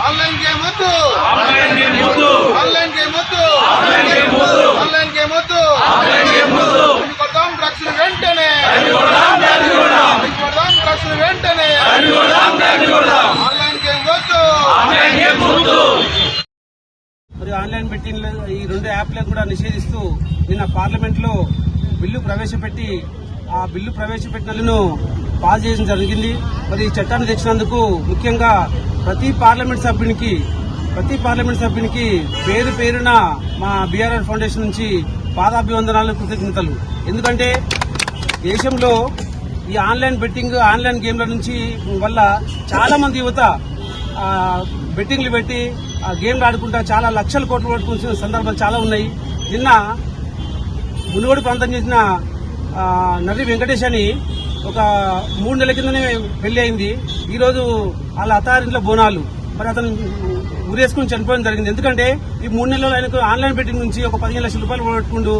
Online game వద్దు, drugs వెంటనే online game వద్దు. మరి ఆన్లైన్ బెట్టింగ్ ఈ రెండు యాప్లను కూడా నిషేధిస్తూ నిన్న పార్లమెంట్ లో బిల్లు ప్రవేశపెట్టి ఆ బిల్లు ప్రవేశపెట్టినను పాస్ చేయడం జరిగింది. మరి ఈ చట్టాన్ని తెచ్చినందుకు ముఖ్యంగా ప్రతి పార్లమెంట్ సభ్యునికి పేరు పేరున మా బీఆర్ఆర్ ఫౌండేషన్ నుంచి పాదాభివందనాలు, కృతజ్ఞతలు. ఎందుకంటే దేశంలో ఈ ఆన్లైన్ బెట్టింగ్, ఆన్లైన్ గేమ్ల నుంచి వల్ల చాలా మంది యువత బెట్టింగ్లు పెట్టి గేమ్లు ఆడుకుంటా చాలా లక్షల కోట్లు పట్టుకున్న సందర్భాలు చాలా ఉన్నాయి. నిన్న మునుగోడు ప్రాంతం చేసిన నర్రి వెంకటేష్ అని ఒక 3 నెలల కిందనే పెళ్లి అయింది. ఈరోజు వాళ్ళ అత్తారింట్లో బోనాలు. మరి అతను ఊరేసుకుని చనిపోవడం జరిగింది. ఎందుకంటే ఈ 3 నెలల్లో ఆయనకు ఆన్లైన్ బెట్టింగ్ నుంచి ఒక 15 లక్షల రూపాయలు పట్టుకుంటూ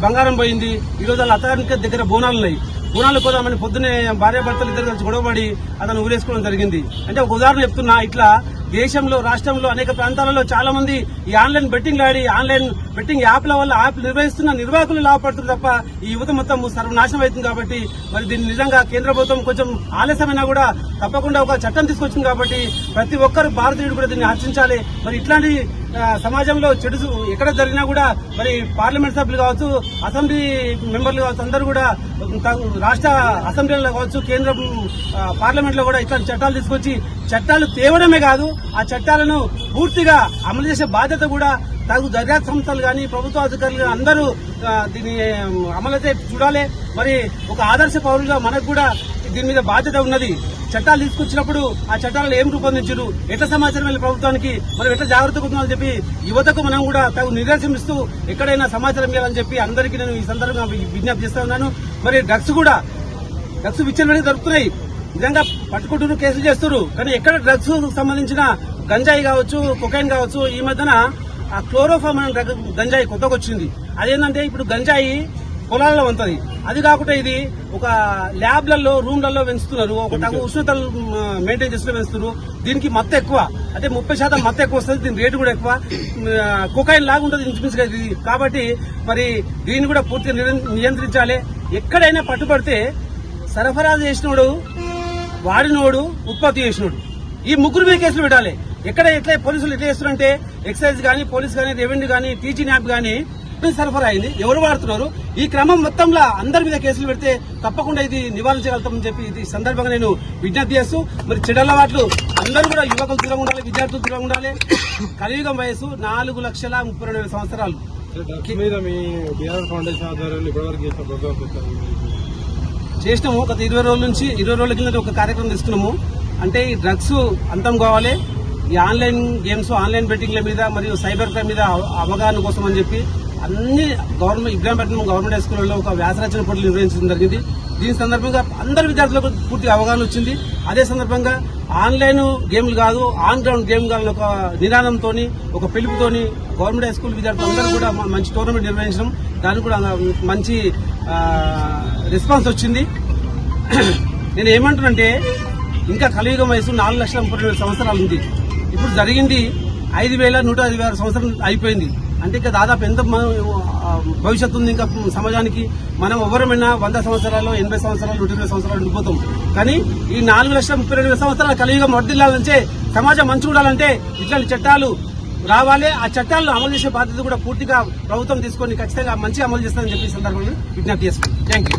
బంగారం పోయింది. ఈరోజు వాళ్ళ అత్తారింటి దగ్గర బోనాలు ఉన్నాయి. బోనాలు కోదామని పొద్దున్నే భార్యాభర్తలు ఇద్దరు కలిసి గొడవపడి అతను ఊరేసుకోవడం జరిగింది. అంటే ఒక ఉదాహరణ చెప్తున్నా. ఇట్లా దేశంలో, రాష్ట్రంలో అనేక ప్రాంతాలలో చాలా మంది ఈ ఆన్లైన్ బెట్టింగ్ ఆడి ఆన్లైన్ బెట్టింగ్ యాప్ల వల్ల యాప్ నిర్వహిస్తున్న నిర్వాహకులు లాభపడుతున్నారు తప్ప ఈ యువత మొత్తం సర్వనాశనం అవుతుంది. కాబట్టి మరి దీన్ని నిజంగా కేంద్ర ప్రభుత్వం కొంచెం ఆలస్యమైనా కూడా తప్పకుండా ఒక చట్టం తీసుకొచ్చింది. కాబట్టి ప్రతి ఒక్కరు భారతీయుడు కూడా దీన్ని హర్షించాలి. మరి ఇట్లాంటి సమాజంలో చెడు ఎక్కడ జరిగినా కూడా మరి పార్లమెంట్ సభ్యులు కావచ్చు, అసెంబ్లీ మెంబర్లు కావచ్చు, అందరూ కూడా రాష్ట్ర అసెంబ్లీలో కావచ్చు, కేంద్ర పార్లమెంట్ లో కూడా ఇట్లాంటి చట్టాలు తీసుకొచ్చి చట్టాలు తేవడమే కాదు, ఆ చట్టాలను పూర్తిగా అమలు చేసే బాధ్యత కూడా తగు దర్యాప్తు సంస్థలు కానీ, ప్రభుత్వ అధికారులు కానీ అందరూ దీన్ని అమలైతే చూడాలి. మరి ఒక ఆదర్శ పౌరులుగా మనకు కూడా దీని మీద బాధ్యత ఉన్నది. చట్టాలు తీసుకొచ్చినప్పుడు ఆ చట్టాలను ఏం రూపొందించారు, ఎట్లా సమాచారం వెళ్ళి ప్రభుత్వానికి, మనం ఎట్లా జాగ్రత్తగా ఉంటుందని చెప్పి యువతకు మనం కూడా తగు నిర్దేశం ఇస్తూ ఎక్కడైనా సమాచారం ఇవ్వాలని చెప్పి అందరికీ నేను ఈ సందర్భంగా విజ్ఞప్తి చేస్తా ఉన్నాను. మరి డ్రగ్స్ విచ్చలవిడిగా దొరుకుతున్నాయి. నిజంగా పట్టుకుంటూ కేసులు చేస్తున్నారు. కానీ ఎక్కడ డ్రగ్స్ సంబంధించిన గంజాయి కావచ్చు, కొకైన్ కావచ్చు, ఈ మధ్యన ఆ క్లోరోఫామ్ అనే గంజాయి కొత్తగా వచ్చింది. అదేంటంటే ఇప్పుడు గంజాయి పొలాల్లో ఉంటుంది. అది కాకుండా ఇది ఒక ల్యాబ్లలో, రూమ్లలో పెంచుతున్నారు. ఒక తగు ఉష్ణతలు మెయింటైన్ చేస్తూ పెంచుతున్నారు. దీనికి మత్తు ఎక్కువ, అంటే 30% మత్తు ఎక్కువ వస్తుంది. దీని రేటు కూడా ఎక్కువ. కొకైన్ లాగా ఉంటుంది ఇంచుమించుగా ఇది. కాబట్టి మరి దీన్ని కూడా పూర్తిగా నియంత్రించాలి. ఎక్కడైనా పట్టుబడితే సరఫరా చేసినోడు, వాడినోడు, ఉత్పత్తి చేసినోడు, ఈ ముగ్గురు మీద కేసులు పెట్టాలి. ఎట్లా పోలీసులు ఎట్లా చేస్తున్నారంటే ఎక్సైజ్ గానీ, పోలీస్ గానీ, రెవెన్యూ గానీ, టీచింగ్ యాప్ గానీ సరఫరా అయింది, ఎవరు వాడుతున్నారు, ఈ క్రమం మొత్తంలో అందరి మీద కేసులు పెడితే తప్పకుండా ఇది నివారించగలుగుతామని చెప్పి ఈ సందర్భంగా నేను విజ్ఞప్తి చేస్తూ, మరి చెడలవాట్లు అందరూ కూడా యువకులు దూరంగా ఉండాలి, విద్యార్థులు దూరంగా ఉండాలి. కలియుగం వయసు 4,32,000 సంవత్సరాలు. చేసినాము. గత 20 రోజుల కింద ఒక కార్యక్రమం తీసుకున్నాము. అంటే ఈ డ్రగ్స్ అంతం కావాలి, ఈ ఆన్లైన్ గేమ్స్, ఆన్లైన్ బెట్టింగ్ల మీద మరియు సైబర్ క్రైమ్ మీద అవగాహన కోసం అని చెప్పి అన్ని ఇబ్రాహీంపట్నం గవర్నమెంట్ హై స్కూల్లో ఒక వ్యాసరచన పోటీలు నిర్వహించడం జరిగింది. దీని సందర్భంగా అందరి విద్యార్థులకు పూర్తి అవగాహన వచ్చింది. అదే సందర్భంగా ఆన్లైన్ గేమ్లు కాదు, ఆన్ గ్రౌండ్ గేమ్ కాదు ఒక నినాదంతో, ఒక పిలుపుతోని గవర్నమెంట్ హై స్కూల్ విద్యార్థులు అందరూ కూడా మంచి టోర్నమెంట్ నిర్వహించడం, దానికి కూడా మంచి రెస్పాన్స్ వచ్చింది. నేను ఏమంటున్నానంటే ఇంకా కలియుగం వయసు 4,32,000 సంవత్సరాలు ఉంది. ఇప్పుడు జరిగింది 5,156 సంవత్సరం అయిపోయింది. అంటే ఇంకా దాదాపు ఎంత భవిష్యత్తు ఉంది ఇంకా సమాజానికి. మనం ఎవరమైనా 100 సంవత్సరాలు, 80 సంవత్సరాలు, 120 సంవత్సరాలు ఉండిపోతాం. కానీ ఈ 4,32,000 సంవత్సరాల కలియుగం వర్ధిల్లాలంటే, సమాజం మంచి ఉండాలంటే ఇట్లాంటి చట్టాలు రావాలి. ఆ చట్టాలను అమలు చేసే బాధ్యత కూడా పూర్తిగా ప్రభుత్వం తీసుకొని ఖచ్చితంగా మంచిగా అమలు చేస్తారని చెప్పి సందర్భంగా విజ్ఞప్తి చేసుకుంటాం. Thank you.